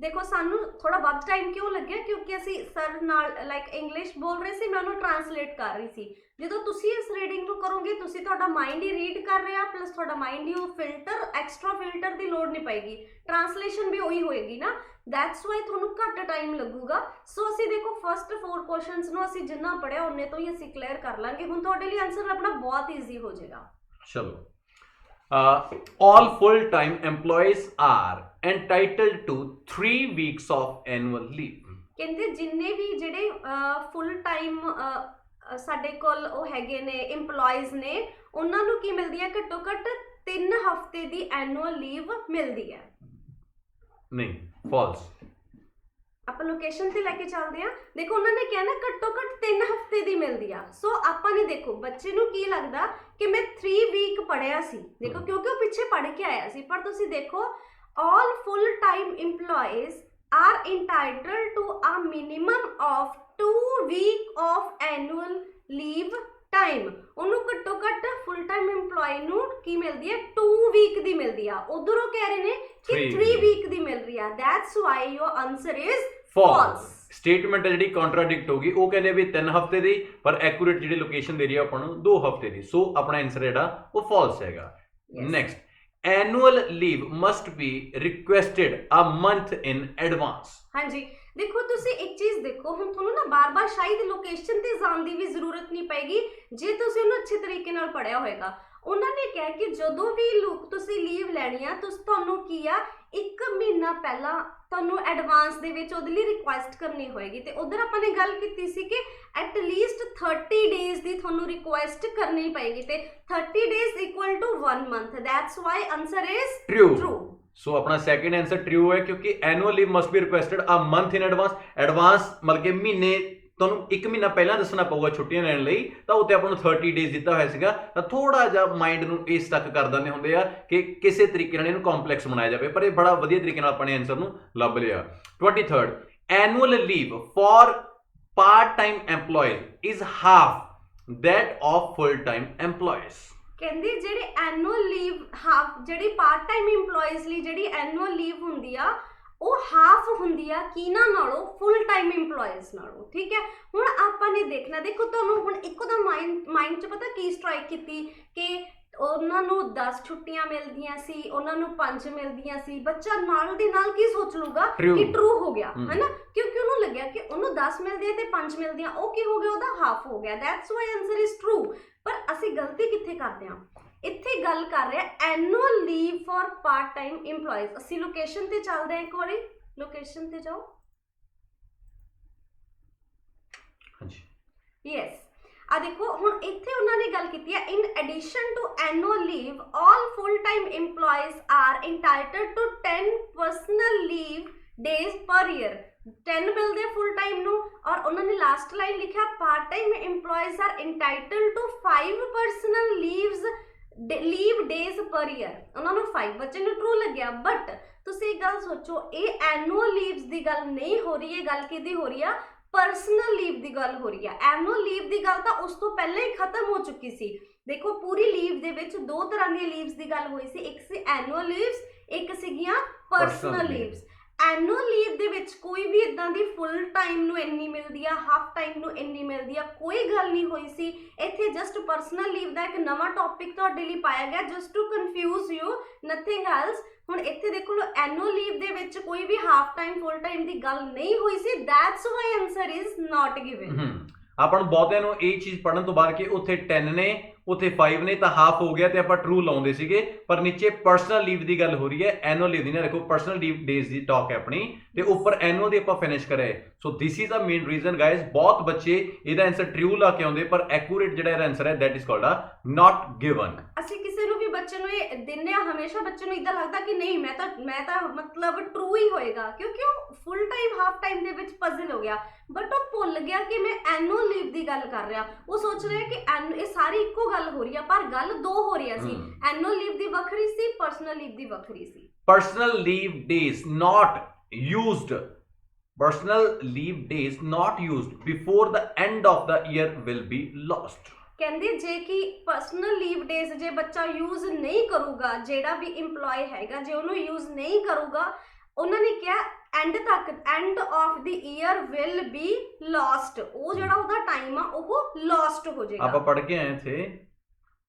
ਦੇਖੋ ਸਾਨੂੰ ਥੋੜਾ ਵੱਧ ਟਾਈਮ ਕਿਉਂ ਲੱਗਿਆ, ਕਿਉਂਕਿ ਅਸੀਂ ਸਰ ਨਾਲ ਲਾਈਕ ਇੰਗਲਿਸ਼ ਬੋਲ ਰਹੇ ਸੀ, ਮੈਂ ਉਹਨੂੰ ਟਰਾਂਸਲੇਟ ਕਰ ਰਹੀ ਸੀ। ਜਦੋਂ ਤੁਸੀਂ ਇਸ ਰੀਡਿੰਗ ਨੂੰ ਕਰੋਗੇ ਤੁਸੀਂ ਤੁਹਾਡਾ ਮਾਈਂਡ ਹੀ ਰੀਡ ਕਰ ਰਿਹਾ, ਪਲੱਸ ਤੁਹਾਡਾ ਮਾਈਂਡ ਹੀ ਉਹ ਐਕਸਟਰਾ ਫਿਲਟਰ ਦੀ ਲੋੜ ਨਹੀਂ ਪਏਗੀ, ਟਰਾਂਸਲੇਸ਼ਨ ਵੀ ਉਹੀ ਹੋਏਗੀ ਨਾ, ਦੈਟਸ ਵਾਈ ਤੁਹਾਨੂੰ ਘੱਟ ਟਾਈਮ ਲੱਗੂਗਾ। ਸੋ ਅਸੀਂ ਦੇਖੋ ਫਸਟ 4 ਕੁਐਸਚਨਸ ਨੂੰ ਅਸੀਂ ਜਿੰਨਾ ਪੜ੍ਹਿਆ ਉਹਨੇ ਤੋਂ ਹੀ ਅਸੀਂ ਕਲੀਅਰ ਕਰ ਲਾਂਗੇ। ਹੁਣ ਤੁਹਾਡੇ ਲਈ ਆਨਸਰ ਲੱਭਣਾ ਬਹੁਤ ਈਜ਼ੀ ਹੋ ਜਾਏਗਾ। ਚਲੋ, all full-time employees are entitled to 3 weeks of annual leave. ਕਹਿੰਦੇ ਜਿੰਨੇ ਵੀ ਜਿਹੜੇ ਫੁੱਲ ਟਾਈਮ ਸਾਡੇ ਕੋਲ ਉਹ ਹੈਗੇ ਨੇ EMPLOYEES ਨੇ ਉਹਨਾਂ ਨੂੰ ਕੀ ਮਿਲਦੀ ਹੈ, ਘੱਟੋ ਘੱਟ 3 ਹਫ਼ਤੇ ਦੀ ਐਨੂਅਲ ਲੀਵ ਮਿਲਦੀ ਹੈ। ਨਹੀਂ, false. ਆਪਾਂ ਲੋਕੇਸ਼ਨ ਤੇ ਲੈ ਕੇ ਚੱਲਦੇ ਆ। ਦੇਖੋ ਉਹਨਾਂ ਨੇ ਕਿਹਾ ਨਾ ਘੱਟੋ ਘੱਟ 3 ਹਫ਼ਤੇ ਦੀ ਮਿਲਦੀ ਆ। ਸੋ ਆਪਾਂ ਨੇ ਦੇਖੋ ਬੱਚੇ ਨੂੰ ਕੀ ਲੱਗਦਾ ਕਿ ਮੈਂ 3 ਵੀਕ ਪੜ੍ਹਿਆ ਸੀ, ਦੇਖੋ ਕਿਉਂਕਿ ਉਹ ਪਿੱਛੇ ਪੜ੍ਹ ਕੇ ਆਇਆ ਸੀ। ਪਰ ਤੁਸੀਂ ਦੇਖੋ all full time employees are entitled to a minimum of 2 week of annual leave time। ਉਹਨੂੰ ਘੱਟੋ ਘੱਟ ਫੁੱਲ ਟਾਈਮ EMPLOYE ਨੂੰ ਕੀ ਮਿਲਦੀ ਹੈ 2 ਵੀਕ ਦੀ ਮਿਲਦੀ ਆ। ਉਧਰ ਉਹ ਕਹਿ ਰਹੇ ਨੇ ਕਿ 3 ਵੀਕ ਦੀ ਮਿਲ ਰਹੀ ਆ। that's why your answer is false। Statement ਜਿਹੜੀ ਕੰਟਰਾਡਿਕਟ ਹੋਗੀ, ਉਹ ਕਹਿੰਦੇ ਵੀ 3 ਹਫ਼ਤੇ ਦੀ, ਪਰ ਐਕੂਰੇਟ ਜਿਹੜੀ ਲੋਕੇਸ਼ਨ ਦੇ ਰਹੀ ਆ ਆਪਾਂ ਨੂੰ 2 ਹਫ਼ਤੇ ਦੀ। ਸੋ ਆਪਣਾ ਆਨਸਰ ਜਿਹੜਾ ਉਹ ਫਾਲਸ ਹੈਗਾ। Next, annual leave must be requested a month in advance। ਹਾਂਜੀ ਦੇਖੋ ਤੁਸੀਂ ਇੱਕ ਚੀਜ਼ ਦੇਖੋ, ਹੁਣ ਤੁਹਾਨੂੰ ਨਾ ਬਾਰ-ਬਾਰ ਸ਼ਾਇਦ ਲੋਕੇਸ਼ਨ ਤੇ ਜਾਣ ਦੀ ਵੀ ਜ਼ਰੂਰਤ ਨਹੀਂ ਪਏਗੀ ਜੇ ਤੁਸੀਂ ਉਹਨੂੰ ਅੱਛੇ ਤਰੀਕੇ ਨਾਲ ਪੜ੍ਹਿਆ ਹੋਏਗਾ। ਉਹਨਾਂ ਨੇ ਕਿਹਾ ਕਿ ਜਦੋਂ ਵੀ ਤੁਸੀਂ ਲੀਵ ਲੈਣੀ ਆ ਤੁਹਾਨੂੰ ਕੀ ਆ 1 ਮਹੀਨਾ ਪਹਿਲਾਂ ਤੁਹਾਨੂੰ ਐਡਵਾਂਸ ਦੇ ਵਿੱਚ ਉਹਦੇ ਲਈ ਰਿਕੁਐਸਟ ਕਰਨੀ ਹੋਏਗੀ। ਤੇ ਉਧਰ ਆਪਾਂ ਨੇ ਗੱਲ ਕੀਤੀ ਸੀ ਕਿ ਐਟ ਲੀਸਟ 30 ਡੇਜ਼ ਦੀ ਤੁਹਾਨੂੰ ਰਿਕੁਐਸਟ ਕਰਨੀ ਪਏਗੀ ਤੇ 30 days equal to 1 month. That's why answer is true. So ਆਪਣਾ ਸੈਕਿੰਡ ਆਨਸਰ ਟਰੂ ਹੈ, ਕਿਉਂਕਿ annual leave must be requested a month in advance. Advance ਮਤਲਬ ਕਿ ਮਹੀਨੇ ਤੁਹਾਨੂੰ 1 ਮਹੀਨਾ ਪਹਿਲਾਂ ਦੱਸਣਾ ਪਊਗਾ ਛੁੱਟੀਆਂ ਲੈਣ ਲਈ, ਤਾਂ ਉੱਤੇ ਆਪਾਂ ਨੂੰ 30 ਡੇਜ਼ ਦਿੱਤਾ ਹੋਇਆ ਸੀਗਾ। ਤਾਂ ਥੋੜਾ ਜਿਹਾ ਮਾਈਂਡ ਨੂੰ ਇਸ ਤੱਕ ਕਰ ਦਿੰਦੇ ਹੁੰਦੇ ਆ ਕਿ ਕਿਸੇ ਤਰੀਕੇ ਨਾਲ ਇਹਨੂੰ ਕੰਪਲੈਕਸ ਬਣਾਇਆ ਜਾਵੇ, ਪਰ ਇਹ ਬੜਾ ਵਧੀਆ ਤਰੀਕੇ ਨਾਲ ਆਪਣੇ ਆਨਸਰ ਨੂੰ ਲੱਭ ਲਿਆ। 23rd, annual leave for part time EMPLOYEES is half that of full time EMPLOYEES। ਕਹਿੰਦੇ ਜਿਹੜੇ ਐਨੂਅਲ ਲੀਵ ਹਾਫ ਜਿਹੜੀ ਪਾਰਟ ਟਾਈਮ EMPLOYEES ਲਈ ਜਿਹੜੀ ਐਨੂਅਲ ਲੀਵ ਹੁੰਦੀ ਆ ਉਹ ਹਾਫ ਹੁੰਦੀ ਆ ਕਿਹਨਾਂ ਨਾਲੋਂ ਫੁੱਲ ਟਾਈਮ EMPLOYEES ਨਾਲੋਂ। ਠੀਕ ਹੈ, ਹੁਣ ਆਪਾਂ ਨੇ ਦੇਖਣਾ, ਦੇਖੋ ਤੁਹਾਨੂੰ ਹੁਣ ਇੱਕੋ ਦਾ ਮਾਈਂਡ 'ਚ ਪਤਾ ਕੀ ਸਟ੍ਰਾਈਕ ਕੀਤੀ ਕਿ ਉਹਨਾਂ ਨੂੰ 10 ਛੁੱਟੀਆਂ ਮਿਲਦੀਆਂ ਸੀ, ਉਹਨਾਂ ਨੂੰ 5 ਮਿਲਦੀਆਂ ਸੀ। ਬੱਚਾ ਨਾਲ ਦੀ ਨਾਲ ਕੀ ਸੋਚ ਲੂਗਾ ਕਿ ਟਰੂ ਹੋ ਗਿਆ, ਹੈਨਾ, ਕਿਉਂਕਿ ਉਹਨੂੰ ਲੱਗਿਆ ਕਿ ਉਹਨੂੰ 10 ਮਿਲਦੇ ਤੇ 5 ਮਿਲਦੀਆਂ, ਉਹ ਕੀ ਹੋ ਗਿਆ ਉਹਦਾ ਹਾਫ ਹੋ ਗਿਆ। That's why answer is true. ਪਰ ਅਸੀਂ ਗਲਤੀ ਕਿੱਥੇ ਕਰਦੇ ਹਾਂ, ਇੱਥੇ ਗੱਲ ਕਰ ਰਹੇ annual leave for part time EMPLOYEES। ਅਸੀਂ ਲੋਕੇਸ਼ਨ ਤੇ ਚੱਲਦੇ ਹਾਂ, ਇੱਕ ਵਾਰੀ ਲੋਕੇਸ਼ਨ ਤੇ ਜਾਓ। ਹਾਂਜੀ ਯੈਸ, ਆ ਦੇਖੋ ਹੁਣ ਇੱਥੇ ਉਹਨਾਂ ਨੇ ਗੱਲ ਕੀਤੀ ਹੈ in addition to annual leave all full time EMPLOYEES are entitled to 10 personal leave days per year. 10 ਮਿਲਦੇ ਫੁੱਲ ਟਾਈਮ ਨੂੰ, ਔਰ ਉਹਨਾਂ ਨੇ ਲਾਸਟ ਲਾਈਨ ਲਿਖਿਆ part time EMPLOYEES are entitled to 5 personal leave days per year. ਉਹਨਾਂ ਨੂੰ 5 ਬੱਚੇ ਨੂੰ ਟਰੂ ਲੱਗਿਆ। ਬਟ ਤੁਸੀਂ ਇੱਕ ਗੱਲ ਸੋਚੋ, ਇਹ ਐਨੂਅਲ ਲੀਵਸ ਦੀ ਗੱਲ ਨਹੀਂ ਹੋ ਰਹੀ, ਇਹ ਗੱਲ ਕਿਹਦੀ ਹੋ ਰਹੀ ਆ, ਪਰਸਨਲ ਲੀਵ ਦੀ ਗੱਲ ਹੋ ਰਹੀ ਆ। ਐਨੂਅਲ ਲੀਵ ਦੀ ਗੱਲ ਤਾਂ ਉਸ ਤੋਂ ਪਹਿਲਾਂ ਹੀ ਖਤਮ ਹੋ ਚੁੱਕੀ ਸੀ। ਦੇਖੋ ਪੂਰੀ ਲੀਵ ਦੇ ਵਿੱਚ 2 ਤਰ੍ਹਾਂ ਦੀਆਂ ਲੀਵਸ ਦੀ ਗੱਲ ਹੋਈ ਸੀ, ਇੱਕ ਸੀ ਐਨੂਅਲ ਲੀਵਸ, ਇੱਕ ਸੀਗੀਆਂ ਪਰਸਨਲ ਲੀਵਸ। ਐਨੂਅਲ ਲੀਵ ਦੇ ਵਿੱਚ ਕੋਈ ਵੀ ਇਦਾਂ ਦੀ ਫੁੱਲ ਟਾਈਮ ਨੂੰ ਇੰਨੀ ਮਿਲਦੀ ਆ, ਹਾਫ ਟਾਈਮ ਨੂੰ ਇੰਨੀ ਮਿਲਦੀ ਆ, ਕੋਈ ਗੱਲ ਨਹੀਂ ਹੋਈ ਸੀ। ਇੱਥੇ ਜਸਟ ਪਰਸਨਲ ਲੀਵ ਦਾ ਇੱਕ ਨਵਾਂ ਟੌਪਿਕ ਤੁਹਾਡੇ ਲਈ ਪਾਇਆ ਗਿਆ just to confuse you, nothing else. ਹੁਣ ਇੱਥੇ ਦੇਖੋ ਲੋ ਐਨੂਅਲ ਲੀਵ ਦੇ ਵਿੱਚ ਕੋਈ ਵੀ ਹਾਫ ਟਾਈਮ ਫੁੱਲ ਟਾਈਮ ਦੀ ਗੱਲ ਨਹੀਂ ਹੋਈ ਸੀ। That's why answer is not given. ਆਪਾਂ ਨੂੰ ਬਹੁਤਿਆਂ ਨੂੰ ਇਹ ਚੀਜ਼ ਪੜਨ ਤੋਂ ਬਾਅਦ ਕਿ ਉੱਥੇ 10 ਨੇ ਉੱਥੇ 5 ਨੇ ਤਾਂ ਹਾਫ ਹੋ ਗਿਆ ਤੇ ਆਪਾਂ ਟਰੂ ਲਾਉਂਦੇ ਸੀਗੇ, ਪਰ ਨੀਚੇ ਪਰਸਨਲ ਲੀਵ ਦੀ ਗੱਲ ਹੋ ਰਹੀ ਹੈ, ਐਨੂਅਲ ਲੀਵ ਦੀ ਨਾ। ਦੇਖੋ ਪਰਸਨਲ ਲੀਵ ਡੇਜ਼ ਦੀ ਟਾਕ ਹੈ ਆਪਣੀ, ਤੇ ਉੱਪਰ ਐਨੂਅਲ ਦੀ ਆਪਾਂ ਫਿਨਿਸ਼ ਕਰੇ। So this is a main reason guys. ਬਹੁਤ ਬੱਚੇ ਇਹਦਾ ਆਨਸਰ ਟਰੂ ਲਾ ਕੇ ਆਉਂਦੇ, ਪਰ ਐਕੂਰੇਟ ਜਿਹੜਾ ਇਹਦਾ ਆਨਸਰ ਹੈ that is called a not given. ਅਸੀਂ ਕਿਸੇ ਨੂੰ ਵੀ ਬੱਚੇ ਨੂੰ ਇਹ ਦਿੰਦੇ ਆ, ਹਮੇਸ਼ਾ ਬੱਚੇ ਨੂੰ ਇਦਾਂ ਲੱਗਦਾ ਕਿ ਨਹੀਂ ਮੈਂ ਤਾਂ ਮਤਲਬ ਟਰੂ ਹੀ ਹੋਏਗਾ, ਕਿਉਂਕਿ ਉਹ ਫੁੱਲ ਟਾਈਮ ਹਾਫ ਟਾਈਮ ਦੇ ਵਿੱਚ ਪਜ਼ਲ ਹੋ ਗਿਆ। ਬਟ ਉਹ ਭੁੱਲ ਗਿਆ ਕਿ ਮੈਂ ਐਨੂਅਲ ਲੀਵ ਦੀ ਗੱਲ ਕਰ ਰਿਹਾ। ਉਹ ਸੋਚ ਰਿਹਾ ਕਿ ਇਹ ਸਾਰੀ ਇੱਕੋ ਗੱਲ ਹੋ ਰਹੀ ਆ, ਪਰ ਗੱਲ 2 ਹੋ ਰਹੀਆਂ ਸੀ। ਐਨੂਅਲ ਲੀਵ ਦੀ ਵੱਖਰੀ ਸੀ, ਪਰਸਨਲ ਲੀਵ ਦੀ ਵੱਖਰੀ ਸੀ। Personal leave days not used, personal leave days not used before the end of the year will be lost। ਕਹਿੰਦੇ ਜੇ ਕਿ ਪਰਸਨਲ ਲੀਵ ਡੇਜ਼ ਜੇ ਬੱਚਾ ਯੂਜ਼ ਨਹੀਂ ਕਰੂਗਾ, ਜਿਹੜਾ ਵੀ EMPLOYE ਹੈਗਾ ਜੇ ਉਹਨੂੰ ਯੂਜ਼ ਨਹੀਂ ਕਰੂਗਾ, ਉਹਨਾਂ ਨੇ ਕਿਹਾ ਐਂਡ ਤੱਕ, end of the year will be lost. ਉਹ ਜਿਹੜਾ ਉਹਦਾ ਟਾਈਮ ਆ ਉਹ ਲੋਸਟ ਹੋ ਜਾਏਗਾ। ਆਪਾਂ ਪੜ੍ਹ ਕੇ ਆਏ ਇੱਥੇ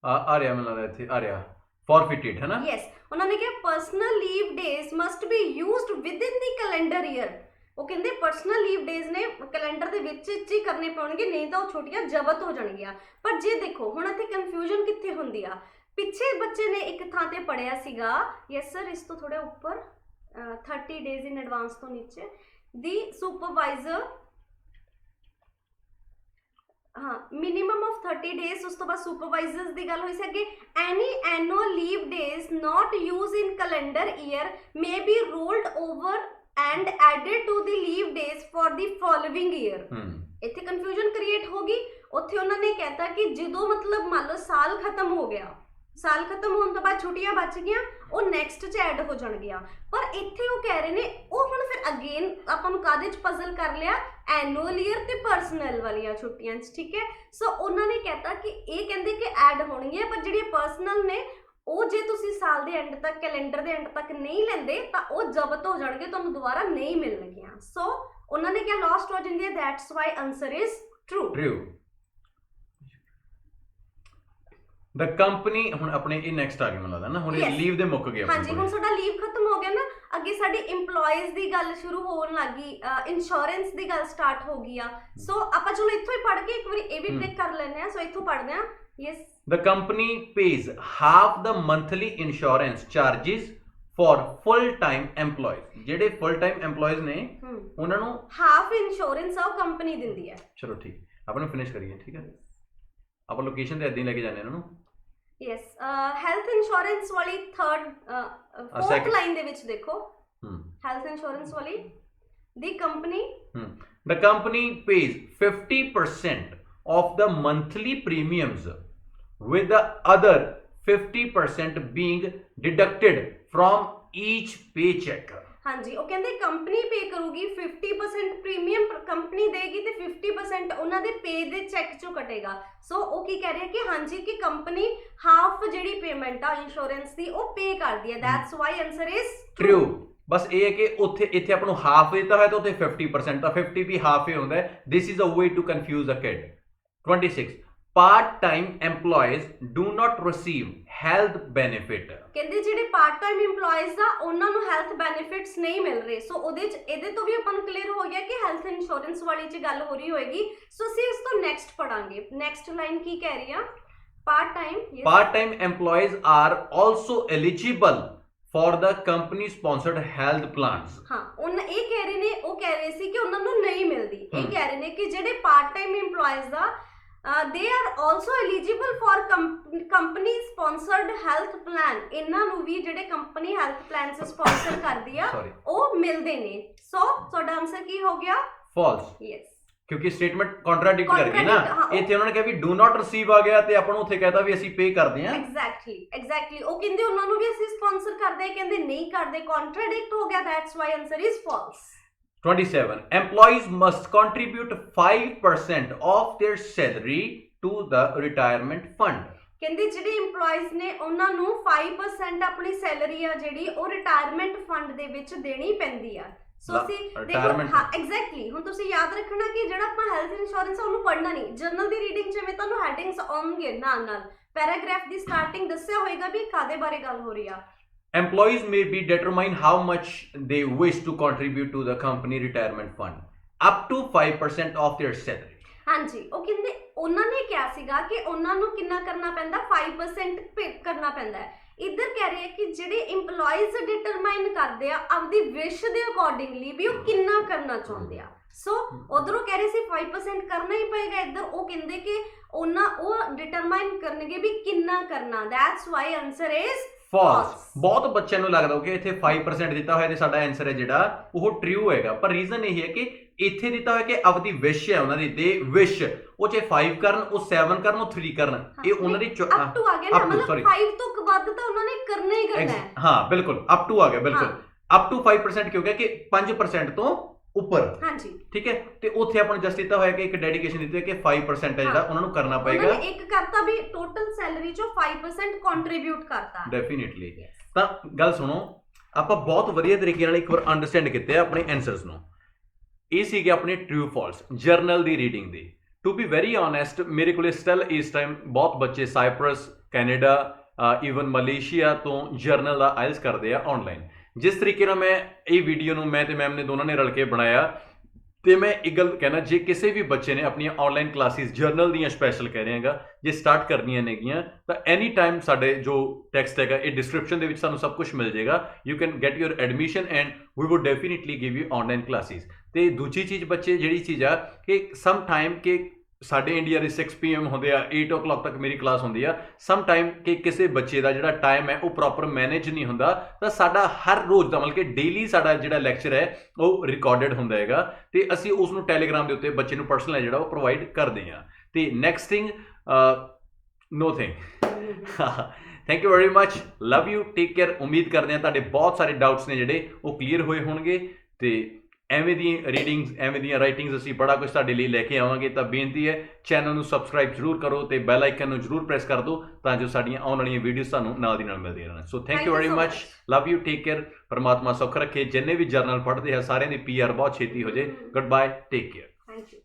ਆ ਰਿਹਾ, ਮੈਨੂੰ ਲੱਗਦਾ ਇੱਥੇ ਆ ਰਿਹਾ forfeited ਹੈ ਨਾ। ਯੈਸ, ਉਹਨਾਂ ਨੇ ਕਿਹਾ personal leave days must B used within ਦੀ ਕੈਲੰਡਰ ਈਅਰ। ਉਹ ਕਹਿੰਦੇ ਪਰਸਨਲ ਲੀਵ ਡੇਜ਼ ਨੇ ਕੈਲੰਡਰ ਦੇ ਵਿੱਚ ਹੀ ਕਰਨੇ ਪੈਣਗੇ, ਨਹੀਂ ਤਾਂ ਉਹ ਛੋਟੀਆਂ ਜ਼ਬਤ ਹੋ ਜਾਣਗੀਆਂ। ਪਰ ਜੇ ਦੇਖੋ ਹੁਣ ਇੱਥੇ ਕਨਫਿਊਜ਼ਨ ਕਿੱਥੇ ਹੁੰਦੀ ਆ, ਪਿੱਛੇ ਬੱਚੇ ਨੇ ਇੱਕ ਥਾਂ ਤੇ ਪੜਿਆ ਸੀਗਾ, ਯੈਸ ਸਰ ਇਸ ਤੋਂ ਥੋੜਾ ਉੱਪਰ 30 ਡੇਜ਼ ਇਨ ਐਡਵਾਂਸ ਤੋਂ ਨੀਚੇ, ਦੀ ਸੁਪਰਵਾਈਜ਼ਰ, ਹਾਂ ਮਿਨੀਮਮ ਆਫ 30 ਡੇਜ਼, ਉਸ ਤੋਂ ਬਾਅਦ ਸੁਪਰਵਾਈਜ਼ਰਸ ਦੀ ਗੱਲ ਹੋਈ ਸੀ ਅੱਗੇ। Any annual leave days not use in calendar year may be rolled over and added to the leave days for the following year। ਇੱਥੇ ਕਨਫਿਊਜ਼ਨ ਕ੍ਰੀਏਟ ਹੋ ਗਈ। ਉੱਥੇ ਉਹਨਾਂ ਨੇ ਕਹਿਤਾ ਕਿ ਜਦੋਂ ਮਤਲਬ ਮੰਨ ਲਓ ਸਾਲ ਖਤਮ ਹੋ ਗਿਆ, ਸਾਲ ਖਤਮ ਹੋਣ ਤੋਂ ਬਾਅਦ ਛੁੱਟੀਆਂ ਬਚ ਗਈਆਂ, ਉਹ ਨੈਕਸਟ 'ਚ ਐਡ ਹੋ ਜਾਣਗੀਆਂ। ਪਰ ਇੱਥੇ ਉਹ ਕਹਿ ਰਹੇ ਨੇ ਉਹ ਹੁਣ ਫਿਰ ਅਗੇਨ ਆਪਾਂ ਨੂੰ ਕਾਹਦੇ 'ਚ ਪਜ਼ਲ ਕਰ ਲਿਆ, ਐਨੂਅਲ ਈਅਰ ਤੇ ਪਰਸਨਲ ਵਾਲੀਆਂ ਛੁੱਟੀਆਂ 'ਚ, ਠੀਕ ਹੈ। ਸੋ ਉਹਨਾਂ ਨੇ ਕਹਿਤਾ ਕਿ ਇਹ ਕਹਿੰਦੇ ਕਿ ਐਡ ਹੋਣਗੀਆਂ, ਪਰ ਜਿਹੜੀਆਂ ਪਰਸਨਲ ਨੇ ਉਹ ਜੇ ਤੁਸੀਂ ਸਾਲ ਦੇ ਐਂਡ ਤੱਕ, ਕੈਲੰਡਰ ਦੇ ਐਂਡ ਤੱਕ ਨਹੀਂ ਲੈਂਦੇ ਤਾਂ ਉਹ ਜ਼ਬਤ ਹੋ ਜਾਣਗੇ, ਤੁਹਾਨੂੰ ਦੁਬਾਰਾ ਨਹੀਂ ਮਿਲਣਗੀਆਂ। ਸੋ ਉਹਨਾਂ ਨੇ ਕਿਹਾ ਲਾਸਟ ਹੋ ਜਾਂਦੀ ਹੈ, that's why answer is true. The company ਹੁਣ ਆਪਣੇ ਇਹ ਨੈਕਸਟ ਆ ਗਿਆ ਮੈਨੂੰ ਲੱਗਦਾ ਨਾ, ਹੁਣ ਇਹ ਲੀਵ ਦੇ ਮੁੱਕ ਗਏ। ਹਾਂਜੀ, ਹੁਣ ਸਾਡਾ ਲੀਵ ਖਤਮ ਹੋ ਗਿਆ ਨਾ, ਅੱਗੇ ਸਾਡੀ EMPLOYEES ਦੀ ਗੱਲ ਸ਼ੁਰੂ ਹੋਣ ਲੱਗੀ, ਇੰਸ਼ੋਰੈਂਸ ਦੀ ਗੱਲ ਸਟਾਰਟ ਹੋ ਗਈ ਆ। ਸੋ ਆਪਾਂ ਚਲੋ ਇੱਥੋਂ ਹੀ ਪੜ੍ਹ ਕੇ ਇੱਕ ਵਾਰੀ ਇਹ ਵੀ ਟ੍ਰਿਕ ਕਰ ਲੈਂਦੇ ਆ। ਸੋ ਇੱਥੋਂ ਪੜ੍ਹਦੇ ਆ। Yes, the company pays half the monthly insurance charges for full time employees। ਜਿਹੜੇ full time employees ਨੇ ਉਹਨਾਂ ਨੂੰ ਹਾਫ ਇੰਸ਼ੋਰੈਂਸ ਆ ਕੰਪਨੀ ਦਿੰਦੀ ਹੈ। ਚਲੋ ਠੀਕ, ਆਪਾਂ ਨੂੰ ਫਿਨਿਸ਼ ਕਰੀਏ, ਠੀਕ ਹੈ। ਆਪਾਂ ਲੋਕੇਸ਼ਨ ਤੇ ਇਦਾਂ ਹੀ ਲੈ ਕੇ ਜਾਂਦੇ ਇਹਨਾਂ ਨੂੰ। ਯੈਸ, ਹੈਲਥ ਇੰਸ਼ੋਰੈਂਸ ਵਾਲੀ ਫੋਰਥ ਲਾਈਨ ਦੇ ਵਿੱਚ ਦੇਖੋ, ਹੈਲਥ ਇੰਸ਼ੋਰੈਂਸ ਵਾਲੀ ਦੀ company the company pays 50% of the monthly premiums with the other 50% being deducted from each paycheck। ਹਾਂਜੀ, ਉਹ ਕਹਿੰਦੇ ਕੰਪਨੀ ਪੇ ਕਰੂਗੀ 50% ਪ੍ਰੀਮੀਅਮ ਕੰਪਨੀ ਦੇਗੀ ਤੇ 50% ਉਹਨਾਂ ਦੇ ਪੇ ਦੇ ਚੈੱਕ ਚੋਂ ਕਟੇਗਾ। ਸੋ ਉਹ ਕੀ ਕਹਿ ਰਹੇ ਕਿ ਹਾਂਜੀ ਕਿ ਕੰਪਨੀ ਹਾਫ ਜਿਹੜੀ ਪੇਮੈਂਟ ਆ ਇੰਸ਼ੋਰੈਂਸ ਦੀ ਉਹ ਪੇ ਕਰਦੀ ਹੈ। That's why answer is true. ਬਸ ਇਹ ਹੈ ਕਿ ਉੱਥੇ ਇੱਥੇ ਆਪਾਂ ਨੂੰ ਹਾਫ ਦਿੱਤਾ ਹੋਇਆ ਤਾਂ ਉੱਥੇ 50% ਤਾਂ 50 ਵੀ ਹਾਫ ਹੀ ਹੁੰਦਾ ਹੈ। This is a way to confuse a kid. 26 part-time employees do not receive health benefit। ਕਹਿੰਦੇ ਜਿਹੜੇ ਪਾਰਟ ਟਾਈਮ EMPLOYEES ਆ ਉਹਨਾਂ ਨੂੰ ਹੈਲਥ ਬੈਨੀਫਿਟਸ ਨਹੀਂ ਮਿਲ ਰਹੇ। ਸੋ ਉਹਦੇ ਚ ਇਹਦੇ ਤੋਂ ਵੀ ਆਪਾਂ ਨੂੰ ਕਲੀਅਰ ਹੋ ਗਿਆ ਕਿ ਹੈਲਥ ਇੰਸ਼ੋਰੈਂਸ ਵਾਲੀ ਚ ਗੱਲ ਹੋ ਰਹੀ ਹੋਏਗੀ। ਸੋ ਅਸੀਂ ਇਸ ਤੋਂ ਨੈਕਸਟ ਪੜਾਂਗੇ। ਨੈਕਸਟ ਲਾਈਨ ਕੀ ਕਹਿ ਰਹੀ ਆ, part-time employees are also eligible for the company sponsored health plans। ਹਾਂ, ਉਹਨਾਂ ਇਹ ਕਹਿ ਰਹੇ ਨੇ, ਉਹ ਕਹਿ ਰਹੇ ਸੀ ਕਿ ਉਹਨਾਂ ਨੂੰ ਨਹੀਂ ਮਿਲਦੀ। ਇਹ ਕਹਿ ਰਹੇ ਨੇ ਕਿ ਜਿਹੜੇ ਪਾਰਟ ਟਾਈਮ EMPLOYEES ਆ they are also eligible for company sponsored health plan। ਇਹਨਾਂ ਨੂੰ ਵੀ ਜਿਹੜੇ ਕੰਪਨੀ ਹੈਲਥ ਪਲਾਨਸ ਸਪਾਂਸਰ ਕਰਦੀ ਆ ਉਹ ਮਿਲਦੇ ਨੇ। ਸੋ ਤੁਹਾਡਾ ਆਨਸਰ ਕੀ ਹੋ ਗਿਆ? ਫਾਲਸ। ਯੈਸ, ਕਿਉਂਕਿ ਸਟੇਟਮੈਂਟ ਕੰਟਰਾਡਿਕਟ ਕਰ ਗਈ ਨਾ। ਇੱਥੇ ਉਹਨਾਂ ਨੇ ਕਿਹਾ ਵੀ ਡੂ ਨਾਟ ਰਿਸੀਵ ਆ ਗਿਆ ਤੇ ਆਪਾਂ ਨੂੰ ਉੱਥੇ ਕਹਿਤਾ ਵੀ ਅਸੀਂ ਪੇ ਕਰਦੇ ਹਾਂ। ਐਗਜ਼ੈਕਟਲੀ ਉਹ ਕਹਿੰਦੇ ਉਹਨਾਂ ਨੂੰ ਵੀ ਅਸੀਂ ਸਪਾਂਸਰ ਕਰਦੇ, ਕਹਿੰਦੇ ਨਹੀਂ ਕਰਦੇ, ਕੰਟਰਾਡਿਕਟ ਹੋ ਗਿਆ। That's why answer is false. 27 employees must contribute 5% of their salary to the retirement fund। ਕਹਿੰਦੇ ਜਿਹੜੇ EMPLOYEES ਨੇ ਉਹਨਾਂ ਨੂੰ 5% ਆਪਣੀ ਸੈਲਰੀ ਆ ਜਿਹੜੀ ਉਹ ਰਿਟਾਇਰਮੈਂਟ ਫੰਡ ਦੇ ਵਿੱਚ ਦੇਣੀ ਪੈਂਦੀ ਆ। ਸੋ ਅਸੀਂ ਦੇਖੋ, ਹਾਂ ਐਗਜ਼ੈਕਟਲੀ, ਹੁਣ ਤੁਸੀਂ ਯਾਦ ਰੱਖਣਾ ਕਿ ਜਿਹੜਾ ਆਪਾਂ ਹੈਲਥ ਇੰਸ਼ੋਰੈਂਸ ਉਹਨੂੰ ਪੜ੍ਹਨਾ ਨਹੀਂ। ਜਰਨਲ ਦੀ ਰੀਡਿੰਗ ਜਿਵੇਂ ਤੁਹਾਨੂੰ ਹੈਡਿੰਗਸ ਆਉਣਗੇ ਨਾਲ ਨਾਲ, ਪੈਰਾਗ੍ਰਾਫ ਦੀ ਸਟਾਰਟਿੰਗ ਦੱਸਿਆ ਹੋਏਗਾ ਵੀ ਕਾਦੇ ਬਾਰੇ ਗੱਲ ਹੋ ਰਹੀ ਆ। Employees may be determine how much they wish to contribute to the company retirement fund, up to 5% of their salary। ਹਾਂਜੀ, ਉਹ ਕਹਿੰਦੇ ਉਹਨਾਂ ਨੇ ਕਿਹਾ ਸੀਗਾ ਕਿ ਉਹਨਾਂ ਨੂੰ ਕਿੰਨਾ ਕਰਨਾ ਪੈਂਦਾ, 5% ਪੇ ਕਰਨਾ ਪੈਂਦਾ ਹੈ। ਇੱਧਰ ਕਹਿ ਰਹੇ ਕਿ ਜਿਹੜੇ EMPLOYEES ਡਿਟਰਮਾਈਨ ਕਰਦੇ ਆ ਆਪਦੀ ਵਿਸ਼ ਦੇ ਅਕੋਰਡਿੰਗਲੀ ਵੀ ਉਹ ਕਿੰਨਾ ਕਰਨਾ ਚਾਹੁੰਦੇ ਆ। ਸੋ ਉਧਰੋਂ ਕਹਿ ਰਹੇ ਸੀ 5% ਕਰਨਾ ਹੀ ਪਏਗਾ, ਇੱਧਰ ਉਹ ਕਹਿੰਦੇ ਕਿ ਉਹਨਾਂ ਉਹ ਡਿਟਰਮਾਈਨ ਕਰਨਗੇ ਵੀ ਕਿੰਨਾ ਕਰਨਾ। That's why answer is false. ਬਹੁਤ ਬੱਚਿਆਂ ਨੂੰ ਲੱਗਦਾ ਕਿ ਇੱਥੇ 5% ਦਿੱਤਾ ਹੋਇਆ ਤੇ ਸਾਡਾ ਆਨਸਰ ਹੈ ਜਿਹੜਾ ਉਹ ਟਰੂ ਹੈਗਾ, ਪਰ ਰੀਜ਼ਨ ਇਹ ਹੈ ਕਿ ਇੱਥੇ ਦਿੱਤਾ ਹੋਇਆ ਕਿ ਆਪਦੀ ਵਿਸ਼ ਹੈ ਉਹਨਾਂ ਦੀ, ਦੇ ਵਿਸ਼ ਉਹ ਚਾਹੇ 5 ਕਰਨ, ਉਹ 7 ਕਰਨ, ਉਹ 3 ਕਰਨ, ਇਹ ਉਹਨਾਂ ਦੀ ਅਪ ਟੂ ਆ ਗਿਆ ਨਾ, ਮਤਲਬ 5 ਤੋਂ ਵੱਧ ਤਾਂ ਉਹਨਾਂ ਨੇ ਕਰਨਾ ਹੀ ਕਰਨਾ ਹੈ। ਹਾਂ ਬਿਲਕੁਲ, ਅਪ ਟੂ ਆ ਗਿਆ, ਬਿਲਕੁਲ ਅਪ ਟੂ 5% ਕਿਉਂ ਗਿਆ ਕਿ 5% ਤੋਂ ਉੱਪਰ। ਹਾਂਜੀ ਠੀਕ ਹੈ, ਤੇ ਉੱਥੇ ਆਪਾਂ ਨੂੰ ਜਸਟ ਦਿੱਤਾ ਹੋਇਆ ਕਿ ਇੱਕ ਡੈਡੀਕੇਸ਼ਨ ਦਿੱਤੀ ਹੈ ਕਿ 5% ਹੈ ਜਿਹੜਾ ਉਹਨਾਂ ਨੂੰ ਕਰਨਾ ਪਏਗਾ। ਉਹਨਾਂ ਨੇ ਇੱਕ ਕਰਤਾ ਵੀ ਟੋਟਲ ਸੈਲਰੀ ਚੋਂ 5% ਕੰਟਰੀਬਿਊਟ ਕਰਤਾ। ਡੈਫੀਨਿਟਲੀ। ਤਾਂ ਗੱਲ ਸੁਣੋ, ਆਪਾਂ ਬਹੁਤ ਵਧੀਆ ਤਰੀਕੇ ਨਾਲ ਇੱਕ ਵਾਰ ਅੰਡਰਸਟੈਂਡ ਕੀਤੇ ਆਪਣੇ ਆਨਸਰਸ ਨੂੰ। ਇਹ ਸੀਗੇ ਆਪਣੇ true false general the reading the. To be very honest, ਮੇਰੇ ਕੋਲੇ ਸਟਿਲ ਇਸ ਟਾਈਮ ਬਹੁਤ ਬੱਚੇ ਸਾਈਪਰਸ, ਕੈਨੇਡਾ, ਈਵਨ ਮਲੇਸ਼ੀਆ ਤੋਂ ਜਰਨਲ ਦਾ ਆਇਲਸ ਕਰਦੇ ਆ ਆਨਲਾਈਨ। ਜਿਸ ਤਰੀਕੇ ਨਾਲ ਮੈਂ ਇਹ ਵੀਡੀਓ ਨੂੰ ਮੈਂ ਤੇ ਮੈਮ ਨੇ ਦੋਨਾਂ ਨੇ ਰਲ ਕੇ ਬਣਾਇਆ, ਤੇ ਮੈਂ ਇੱਕ ਗੱਲ ਕਹਿਣਾ, ਜੇ ਕਿਸੇ ਵੀ ਬੱਚੇ ਨੇ ਆਪਣੀਆਂ ਆਨਲਾਈਨ ਕਲਾਸਿਸ ਜਰਨਲ ਦੀਆਂ ਸਪੈਸ਼ਲ ਕਹਿ ਰਹੇ ਹੈਗਾ ਜੇ ਸਟਾਰਟ ਕਰਨੀਆਂ ਨੇਗੀਆਂ ਤਾਂ ਐਨੀ ਟਾਈਮ ਸਾਡੇ ਜੋ ਟੈਕਸਟ ਹੈਗਾ ਇਹ ਡਿਸਕ੍ਰਿਪਸ਼ਨ ਦੇ ਵਿੱਚ ਸਾਨੂੰ ਸਭ ਕੁਝ ਮਿਲ ਜਾਏਗਾ। You can get your admission and we would definitely give you online classes. ਤੇ ਦੂਜੀ ਚੀਜ਼ ਬੱਚੇ ਜਿਹੜੀ ਚੀਜ਼ ਆ ਕਿ ਸਮ ਟਾਈਮ ਕਿ ਸਾਡੇ ਇੰਡੀਆ ਦੇ 6 PM ਹੁੰਦੇ ਆ, 8 o'clock ਤੱਕ ਮੇਰੀ ਕਲਾਸ ਹੁੰਦੀ ਆ। ਸਮ ਟਾਈਮ ਕਿ ਕਿਸੇ ਬੱਚੇ ਦਾ ਜਿਹੜਾ ਟਾਈਮ ਹੈ ਉਹ ਪ੍ਰੋਪਰ ਮੈਨੇਜ ਨਹੀਂ ਹੁੰਦਾ, ਤਾਂ ਸਾਡਾ ਹਰ ਰੋਜ਼ ਦਾ ਮਤਲਬ ਕਿ ਡੇਲੀ ਸਾਡਾ ਜਿਹੜਾ ਲੈਕਚਰ ਹੈ ਉਹ ਰਿਕਾਰਡਡ ਹੁੰਦਾ ਹੈਗਾ, ਤੇ ਅਸੀਂ ਉਸ ਨੂੰ ਟੈਲੀਗ੍ਰਾਮ ਦੇ ਉੱਤੇ ਬੱਚੇ ਨੂੰ ਪਰਸਨਲ ਜਿਹੜਾ ਉਹ ਪ੍ਰੋਵਾਈਡ ਕਰਦੇ ਹਾਂ। ਤੇ next thing, no thing thank you very much, love you, take care. ਉਮੀਦ ਕਰਦੇ ਹਾਂ ਤੁਹਾਡੇ ਬਹੁਤ ਸਾਰੇ ਡਾਊਟਸ ਨੇ ਜਿਹੜੇ ਉਹ ਕਲੀਅਰ ਹੋਏ ਹੋਣਗੇ, ਤੇ ਐਵੇਂ ਦੀਆਂ ਰੀਡਿੰਗਸ, ਐਵੇਂ ਦੀਆਂ ਰਾਈਟਿੰਗਸ ਅਸੀਂ ਬੜਾ ਕੁਝ ਤੁਹਾਡੇ ਲਈ ਲੈ ਕੇ ਆਵਾਂਗੇ। ਤਾਂ ਬੇਨਤੀ ਹੈ ਚੈਨਲ ਨੂੰ ਸਬਸਕ੍ਰਾਈਬ ਜ਼ਰੂਰ ਕਰੋ ਤੇ ਬੈਲ ਆਈਕਨ ਨੂੰ ਜ਼ਰੂਰ ਪ੍ਰੈਸ ਕਰ ਦਿਓ, ਤਾਂ ਜੋ ਸਾਡੀਆਂ ਆਉਣ ਵਾਲੀਆਂ ਵੀਡੀਓਜ਼ ਤੁਹਾਨੂੰ ਨਾਲ ਦੀ ਨਾਲ ਮਿਲਦੀਆਂ ਰਹਿਣ। So thank you very much, love you, take care. ਪਰਮਾਤਮਾ ਸੁੱਖ ਰੱਖੇ, ਜਿੰਨੇ ਵੀ ਜਰਨਲ ਪੜ੍ਹਦੇ ਆ ਸਾਰਿਆਂ ਦੀ PR ਬਹੁਤ ਛੇਤੀ ਹੋ ਜਾਏ। Goodbye, take care. Thank you.